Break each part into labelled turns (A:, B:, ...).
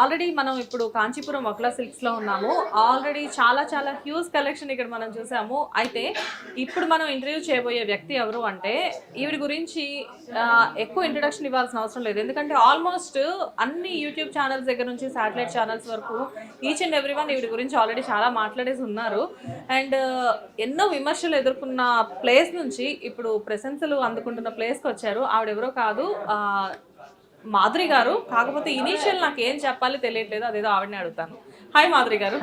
A: Already మనం ఇప్పుడు కాంచీపురం వక్లా సిల్క్స్లో ఉన్నాము. ఆల్రెడీ చాలా చాలా హ్యూజ్ కలెక్షన్ ఇక్కడ మనం చూసాము. అయితే ఇప్పుడు మనం ఇంటర్వ్యూ చేయబోయే వ్యక్తి ఎవరు అంటే ఈవిడ గురించి ఎక్కువ ఇంట్రడక్షన్ ఇవ్వాల్సిన అవసరం లేదు. ఎందుకంటే ఆల్మోస్ట్ అన్ని యూట్యూబ్ ఛానల్స్ దగ్గర నుంచి శాటిలైట్ ఛానల్స్ వరకు ఈచ్ అండ్ ఎవ్రీ వన్ ఈవిడ గురించి ఆల్రెడీ చాలా మాట్లాడేసి ఉన్నారు. అండ్ ఎన్నో విమర్శలు ఎదుర్కొన్న ప్లేస్ నుంచి ఇప్పుడు ప్రశంసలు అందుకుంటున్న ప్లేస్కి వచ్చారు. ఆవిడెవరో కాదు, మాధురి గారు. కాకపోతే ఇనీషియల్ నాకు ఏం చెప్పాలి తెలియట్లేదు, అదేదో ఆవిడనే అడుగుతాను. హాయ్ మాధురి గారు.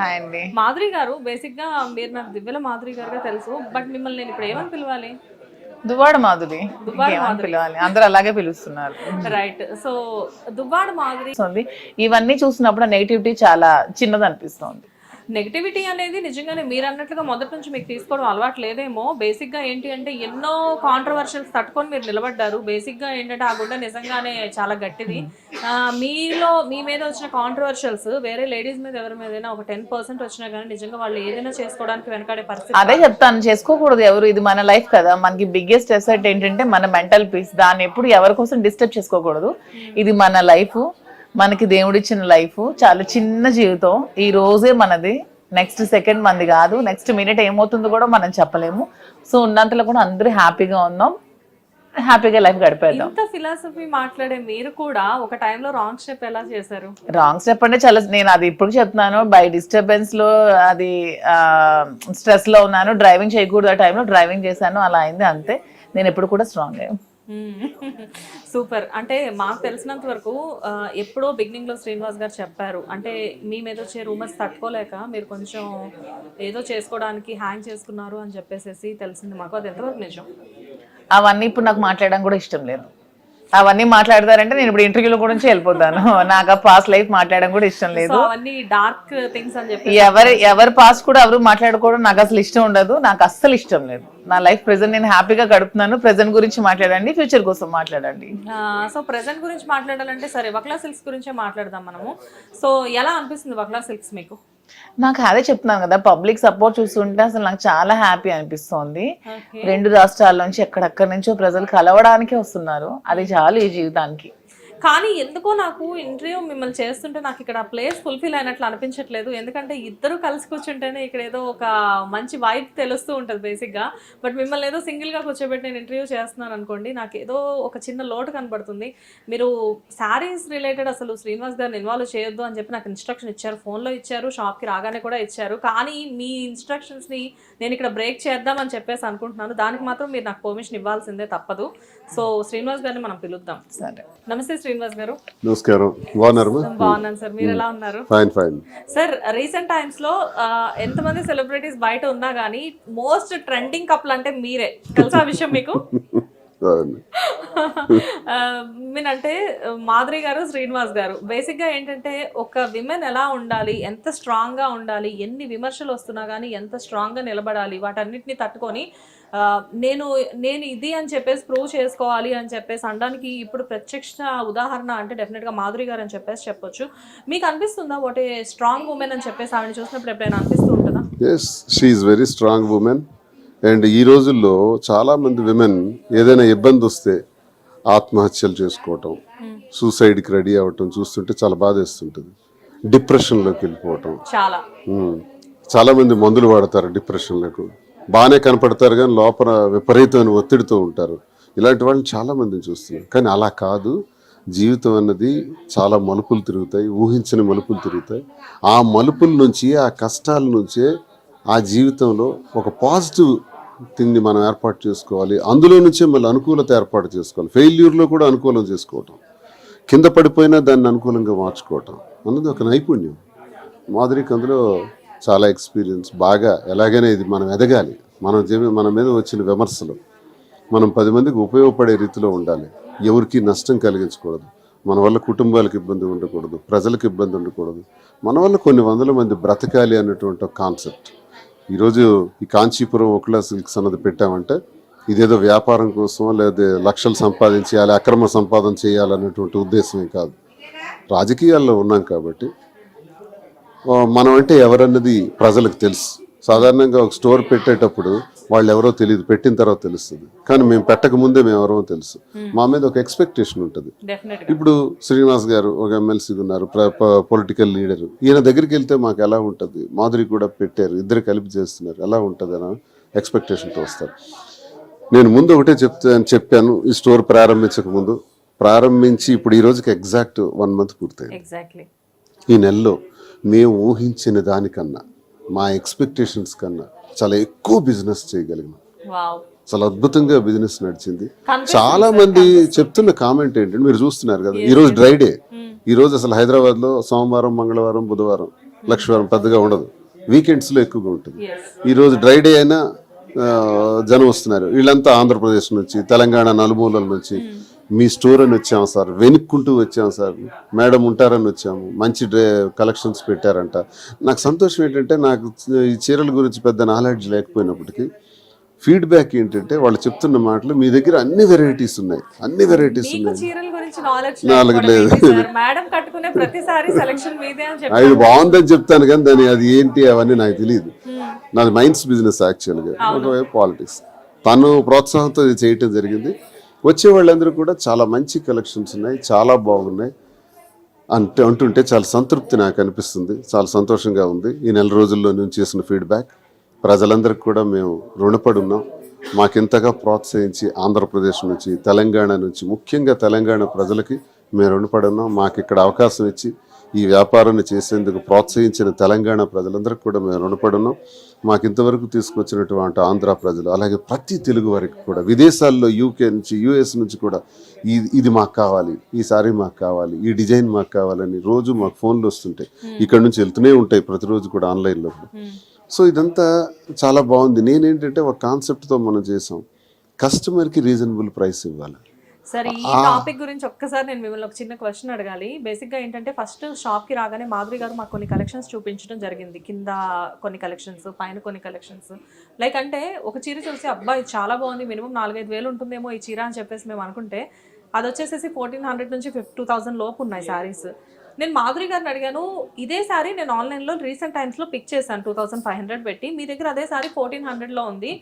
A: మాధురి గారు, బేసిక్ గా మీరు నాకు దివ్యల మాధురి గారుగా తెలుసు, బట్ మిమ్మల్ని నేను ఇప్పుడు ఏమని పిలవాలి?
B: దువ్వాడ మాధురి పిలవాలి, అందరూ అలాగే పిలుస్తున్నారు.
A: రైట్. సో దువ్వాడ మాధురి.
B: ఇవన్నీ చూసినప్పుడు నెగిటివిటీ చాలా చిన్నది అనిపిస్తుంది.
A: నెగిటివిటీ అనేది నిజంగానే మీరు అన్నట్లుగా మొదటి నుంచి మీకు తీసుకోవడం అలవాటు లేదేమో. బేసిక్గా ఏంటి అంటే ఎన్నో కాంట్రవర్షియల్స్ తట్టుకొని మీరు నిలబడ్డారు. బేసిక్గా ఏంటంటే ఆ గుడ్డ నిజంగానే చాలా గట్టిది. మీలో మీ మీద వచ్చిన కాంట్రవర్షియల్స్ వేరే లేడీస్ మీద ఎవరి మీదైనా ఒక 10% వచ్చినా కానీ నిజంగా వాళ్ళు ఏదైనా చేసుకోవడానికి వెనకాడే పరిస్థితి.
B: అదే చెప్తాను, చేసుకోకూడదు ఎవరు. ఇది మన లైఫ్ కదా, మనకి బిగ్గెస్ట్ అసెట్ ఏంటంటే మన మెంటల్ పీస్. దాన్ని ఎప్పుడు ఎవరి కోసం డిస్టర్బ్ చేసుకోకూడదు. ఇది మన లైఫ్, మనకి దేవుడిచ్చిన లైఫ్, చాలా చిన్న జీవితం. ఈ రోజే మనది, నెక్స్ట్ సెకండ్ మనది కాదు, నెక్స్ట్ మినిట్ ఏమవుతుందో కూడా మనం చెప్పలేము. సో ఉన్నంతలో కూడా అందరూ హ్యాపీగా ఉందాం, హ్యాపీగా లైఫ్ గడిపేద్దాం.
A: ఇంత ఫిలాసఫీ మాట్లాడే మీరు కూడా ఒక టైంలో రాంగ్ స్టెప్ ఎలా చేశారు?
B: రాంగ్ స్టెప్ అంటే చాలా, నేను అది ఇప్పుడు చెప్తున్నాను, బై డిస్టర్బెన్స్ లో, అది స్ట్రెస్ లో ఉన్నాను, డ్రైవింగ్ చేయకూడదు ఆ టైంలో డ్రైవింగ్ చేశాను, అలా అయింది అంతే. నేను ఎప్పుడు కూడా స్ట్రాంగ్ అయ్యాను.
A: సూపర్. అంటే మాకు తెలిసినంత వరకు ఎప్పుడో బిగినింగ్ లో శ్రీనివాస్ గారు చెప్పారు, అంటే మీ మీద వచ్చే రూమర్స్ తట్టుకోలేక మీరు కొంచెం ఏదో చేసుకోవడానికి హ్యాంగ్ చేసుకున్నారు అని చెప్పేసి తెలిసింది మాకు. అది ఎంతవరకు నిజం?
B: అవన్నీ ఇప్పుడు నాకు మాట్లాడడం కూడా ఇష్టం లేదు. అవన్నీ మాట్లాడతారంటే నేను ఇప్పుడు ఇంటర్వ్యూల గురించి వెళ్ళిపోతాను. నాకు ఆ పాస్ట్ లైఫ్ మాట్లాడడం కూడా ఇష్టం లేదు.
A: అవన్నీ డార్క్ థింగ్స్ అని చెప్పి
B: ఎవరి పాస్ట్ కూడా ఎవరు మాట్లాడుకోవడం నాకు అసలు ఇష్టం ఉండదు, నాకు అస్సలు ఇష్టం లేదు. నా లైఫ్ ప్రెసెంట్ నేను హ్యాపీగా గడుపుతున్నాను. ప్రెసెంట్ గురించి మాట్లాడండి, ఫ్యూచర్ కోసం మాట్లాడండి.
A: సో ప్రెసెంట్ గురించి మాట్లాడాలంటే సరే, వక్లా సిల్క్స్ గురించే మాట్లాడదాం మనము. సో ఎలా అనిపిస్తుంది వక్లా సిల్క్స్ మీకు?
B: నాకు అదే చెప్తున్నాను కదా, పబ్లిక్ సపోర్ట్ చూస్తుంటే అసలు నాకు చాలా హ్యాపీ అనిపిస్తోంది. 2 రాష్ట్రాల నుంచి ఎక్కడెక్కడి నుంచో ప్రజలు కలవడానికి వస్తున్నారు, అది చాలు ఈ జీవితానికి.
A: కానీ ఎందుకో నాకు ఇంటర్వ్యూ మిమ్మల్ని చేస్తుంటే నాకు ఇక్కడ ప్లేస్ ఫుల్ఫిల్ అయినట్లు అనిపించట్లేదు. ఎందుకంటే ఇద్దరు కలిసి కూర్చుంటేనే ఇక్కడ ఏదో ఒక మంచి వైబ్ తెలుస్తూ ఉంటుంది బేసిక్గా. బట్ మిమ్మల్ని ఏదో సింగిల్గా కూర్చోబెట్టి నేను ఇంటర్వ్యూ చేస్తున్నాను అనుకోండి, నాకు ఏదో ఒక చిన్న లోటు కనబడుతుంది. మీరు శారీస్ రిలేటెడ్ అసలు శ్రీనివాస్ గారిని ఇన్వాల్వ్ చేయొద్దు అని చెప్పి నాకు ఇన్స్ట్రక్షన్ ఇచ్చారు, ఫోన్లో ఇచ్చారు, షాప్కి రాగానే కూడా ఇచ్చారు. కానీ మీ ఇన్స్ట్రక్షన్స్ని నేను ఇక్కడ బ్రేక్ చేద్దామని చెప్పేసి అనుకుంటున్నాను. దానికి మాత్రం మీరు నాకు పర్మిషన్ ఇవ్వాల్సిందే, తప్పదు. సో శ్రీనివాస్ గారిని మనం పిలుద్దాం. సరే, నమస్తే శ్రీనివాస్ గారు.
C: నమస్కారం.
A: బాగున్నాను సార్, మీరు ఎలా ఉన్నారు?
C: ఫైన్
A: సార్, రీసెంట్ టైమ్స్ లో ఎంతమంది సెలబ్రిటీస్ బయట ఉన్నా గానీ మోస్ట్ ట్రెండింగ్ కపుల్ అంటే మీరే, తెలుసా ఆ విషయం మీకు? మీనంటే మాధురి గారు, శ్రీనివాస్ గారు. బేసిక్ గా ఏంటంటే ఒక విమెన్ ఎలా ఉండాలి, ఎంత స్ట్రాంగ్ గా ఉండాలి, ఎన్ని విమర్శలు వస్తున్నా గానీ ఎంత స్ట్రాంగ్ గా నిలబడాలి, వాటన్నిటిని తట్టుకొని నేను ఇది అని చెప్పేసి ప్రూవ్ చేసుకోవాలి అని చెప్పేసి అనడానికి ఇప్పుడు ప్రత్యక్ష ఉదాహరణ అంటే డెఫినెట్గా మాధురి గారు అని చెప్పేసి చెప్పొచ్చు. మీకు అనిపిస్తుందా వాట్ ఏ స్ట్రాంగ్ ఉమెన్ అని చెప్పేసి ఆవిడ చూసినప్పుడు ఎప్పుడైనా అనిపిస్తూ ఉంటుందా?
C: Yes, she is very strong woman. And ఈ రోజుల్లో చాలా మంది విమెన్ ఏదైనా ఇబ్బంది వస్తే ఆత్మహత్యలు చేసుకోవటం, సూసైడ్కి రెడీ అవ్వటం చూస్తుంటే చాలా బాధ వేస్తుంటుంది. డిప్రెషన్లోకి వెళ్ళిపోవటం, చాలా మంది మందులు వాడతారు డిప్రెషన్లకు. బాగానే కనపడతారు కానీ లోపల విపరీతమైన ఒత్తిడితో ఉంటారు. ఇలాంటి వాళ్ళని చాలా మందిని చూస్తున్నారు. కానీ అలా కాదు, జీవితం అన్నది చాలా మలుపులు తిరుగుతాయి, ఊహించని మలుపులు తిరుగుతాయి. ఆ మలుపుల నుంచి, ఆ కష్టాల నుంచే ఆ జీవితంలో ఒక పాజిటివ్ థింగ్ని మనం ఏర్పాటు చేసుకోవాలి. అందులో నుంచే మళ్ళీ అనుకూలత ఏర్పాటు చేసుకోవాలి. ఫెయిల్యూర్లో కూడా అనుకూలం చేసుకోవటం, కింద పడిపోయినా దాన్ని అనుకూలంగా మార్చుకోవటం అన్నది ఒక నైపుణ్యం. మాధురికి అందులో చాలా ఎక్స్పీరియన్స్. బాగా ఎలాగైనా ఇది మనం ఎదగాలి, మన మీద వచ్చిన విమర్శలు మనం 10 మందికి ఉపయోగపడే రీతిలో ఉండాలి. ఎవరికి నష్టం కలిగించకూడదు, మన వల్ల కుటుంబాలకు ఇబ్బంది ఉండకూడదు, ప్రజలకు ఇబ్బంది ఉండకూడదు, మన వల్ల కొన్ని వందల మంది బ్రతకాలి అన్నటువంటి కాన్సెప్ట్. ఈరోజు ఈ కాంచీపురం వక్లా సిల్క్స్ అన్నది పెట్టామంటే ఇదేదో వ్యాపారం కోసం లేదా లక్షలు సంపాదించేయాలి, అక్రమ సంపాదన చేయాలన్నటువంటి ఉద్దేశమే కాదు. రాజకీయాల్లో ఉన్నాం కాబట్టి మనం అంటే ఎవరన్నది ప్రజలకు తెలుసు. సాధారణంగా ఒక స్టోర్ పెట్టేటప్పుడు వాళ్ళు ఎవరో తెలియదు, పెట్టిన తర్వాత తెలుస్తుంది. కానీ మేము పెట్టక ముందే మేము ఎవరో తెలుసు. మా మీద ఒక ఎక్స్పెక్టేషన్ ఉంటుంది.
A: డెఫినెట్
C: ఇప్పుడు శ్రీనివాస్ గారు ఒక ఎమ్మెల్సీ ఉన్నారు, పొలిటికల్ లీడర్, ఈయన దగ్గరికి వెళ్తే మాకు ఎలా ఉంటుంది, మాధురి కూడా పెట్టారు, ఇద్దరు కలిపి చేస్తున్నారు, ఎలా ఉంటుంది అని ఎక్స్పెక్టేషన్తో వస్తారు. నేను ముందు ఒకటే చెప్పాను ఈ స్టోర్ ప్రారంభించక ముందు, ప్రారంభించి ఇప్పుడు ఈ రోజుకి ఎగ్జాక్ట్ 1 month పూర్తయింది.
A: ఎగ్జాక్ట్లీ
C: ఈ నెలలో మేము ఊహించిన దానికన్నా, మా ఎక్స్పెక్టేషన్స్ కన్నా చాలా ఎక్కువ బిజినెస్ చేయగలిగాం.
A: వావ్,
C: చాలా అద్భుతంగా బిజినెస్ నడిచింది. చాలా మంది చెప్తున్న కామెంట్ ఏంటంటే, మీరు చూస్తున్నారు కదా, ఈ రోజు డ్రై డే. ఈ రోజు అసలు హైదరాబాద్ లో సోమవారం, మంగళవారం, బుధవారం, లక్షవారం పెద్దగా ఉండదు, వీకెండ్స్ లో ఎక్కువగా ఉంటుంది. ఈ రోజు డ్రై డే అయినా జనం వస్తున్నారు. వీళ్ళంతా ఆంధ్రప్రదేశ్ నుంచి, తెలంగాణ నలుమూలల నుంచి. మీ స్టోర్ అని వచ్చాము సార్, వెనుక్కుంటూ వచ్చాము సార్, మేడం ఉంటారని వచ్చాము, మంచి కలెక్షన్స్ పెట్టారంట. నాకు సంతోషం ఏంటంటే, నాకు ఈ చీరల గురించి పెద్ద నాలెడ్జ్ లేకపోయినప్పటికీ ఫీడ్బ్యాక్ ఏంటంటే, వాళ్ళు చెప్తున్న మాటలు, మీ దగ్గర అన్ని వెరైటీస్ ఉన్నాయి, అన్ని వెరైటీస్ ఉన్నాయి.
A: చీరల గురించి నాలెడ్జ్
C: లేదు,
A: మేడం కట్టుకునే ప్రతిసారి సెలక్షన్ మీదే అని చెప్పి
C: అది బాగుందని చెప్తాను కానీ దాని అది ఏంటి అవన్నీ నాకు తెలియదు. నాది మైన్స్ బిజినెస్ యాక్చువల్గా, ఒకవైపు పాలిటిక్స్. తను ప్రోత్సాహంతో ఇది చేయటం జరిగింది. వచ్చే వాళ్ళందరూ కూడా చాలా మంచి కలెక్షన్స్ ఉన్నాయి, చాలా బాగున్నాయి అంటుంటే చాలా సంతృప్తి నాకు అనిపిస్తుంది, చాలా సంతోషంగా ఉంది. ఈ నెల రోజుల్లో నేను చేసిన ఫీడ్బ్యాక్ ప్రజలందరికీ కూడా మేము రుణపడి ఉన్నాం. మాకింతగా ప్రోత్సహించి ఆంధ్రప్రదేశ్ నుంచి, తెలంగాణ నుంచి, ముఖ్యంగా తెలంగాణ ప్రజలకి మేము రుణపడి ఉన్నాం. మాకు ఇక్కడ అవకాశం ఇచ్చి ఈ వ్యాపారాన్ని చేసేందుకు ప్రోత్సహించిన తెలంగాణ ప్రజలందరికీ కూడా మేము రుణపడి ఉన్నాం. మాకు ఇంతవరకు తీసుకొచ్చినటువంటి ఆంధ్ర ప్రజలు, అలాగే ప్రతి తెలుగు వారికి కూడా, విదేశాల్లో యూకే నుంచి, యూఎస్ నుంచి కూడా ఇది మాకు కావాలి, ఈ సారీ మాకు కావాలి, ఈ డిజైన్ మాకు కావాలని రోజు మాకు ఫోన్లు వస్తుంటాయి. ఇక్కడ నుంచి వెళ్తూనే ఉంటాయి ప్రతిరోజు కూడా ఆన్లైన్లో. సో ఇదంతా చాలా బాగుంది. నేనేంటంటే ఒక కాన్సెప్ట్తో మనం చేసాం, కస్టమర్కి రీజనబుల్ ప్రైస్ ఇవ్వాలి.
A: సరే, ఈ టాపిక్ గురించి ఒక్కసారి నేను మిమ్మల్ని ఒక చిన్న క్వశ్చన్ అడగాలి. బేసిక్గా ఏంటంటే, ఫస్ట్ షాప్కి రాగానే మాధురి గారు మాకు కొన్ని కలెక్షన్స్ చూపించడం జరిగింది. కింద కొన్ని కలెక్షన్స్, పైన కొన్ని కలెక్షన్స్. లైక్ అంటే ఒక చీర చూసి, అబ్బాయి చాలా బాగుంది, మినిమం 4-5 వేలు ఉంటుందేమో ఈ చీర అని చెప్పేసి మేము అనుకుంటే, అది వచ్చేసేసి 1400 నుంచి 2000 లోపు ఉన్నాయి శారీస్. నేను మాధురి గారిని అడిగాను, ఇదే శారీ నేను ఆన్లైన్లో రీసెంట్ టైమ్స్లో పిక్ చేశాను 2500 పెట్టి, మీ దగ్గర అదే శారీ 1400లో ఉంది.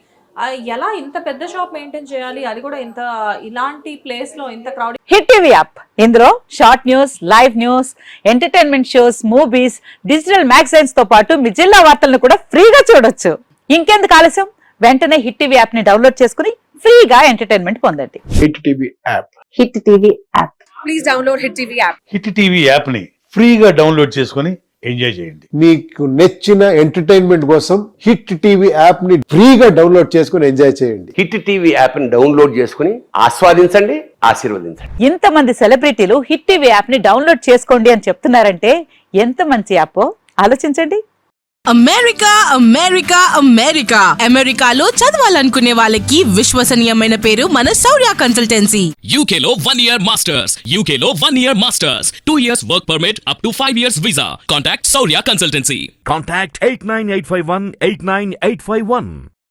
A: ఎలా ఇంత పెద్ద షాప్ మెయింటైన్ చేయాలి, అది కూడా ఇంత ఇలాంటి ప్లేస్ లో, ఇంత క్రౌడ్?
D: హిట్ టీవీ యాప్, ఇందులో short news, live news, entertainment shows, movies, digital magazines తో పాటు మీ జిల్లా వార్తలను కూడా ఫ్రీగా చూడొచ్చు. ఇంకెందుకు ఆలస్యం, వెంటనే హిట్ టీవీ యాప్ ని డౌన్లోడ్ చేసుకుని ఫ్రీగా ఎంటర్టైన్మెంట్ పొందండి.
E: Hit TV app,
D: hit TV app,
A: please download hit TV app.
E: Hit TV app ని ఫ్రీగా డౌన్లోడ్ చేసుకుని ఎంజాయ్ చేయండి.
F: మీకు నచ్చిన ఎంటర్టైన్మెంట్ కోసం హిట్ టీవీ యాప్ ని ఫ్రీగా డౌన్లోడ్ చేసుకుని ఎంజాయ్ చేయండి.
G: హిట్ టీవీ యాప్ ని డౌన్లోడ్ చేసుకుని ఆస్వాదించండి, ఆశీర్వదించండి.
D: ఇంతమంది సెలబ్రిటీలు హిట్ టీవీ యాప్ ని డౌన్లోడ్ చేసుకోండి అని చెప్తున్నారంటే ఎంత మంచి యాప్ ఆలోచించండి.
H: అమెరికా అమెరికా అమెరికా అమెరికాలో చదవాలనుకునే వాళ్ళకి విశ్వసనీయమైన పేరు మన శౌర్య కన్సల్టెన్సీ.
I: UK లో 1 year masters, UK లో 1 year masters, 2 years work permit up to 5 years visa. Contact Saurya Consultancy.
J: Contact 89851 89851.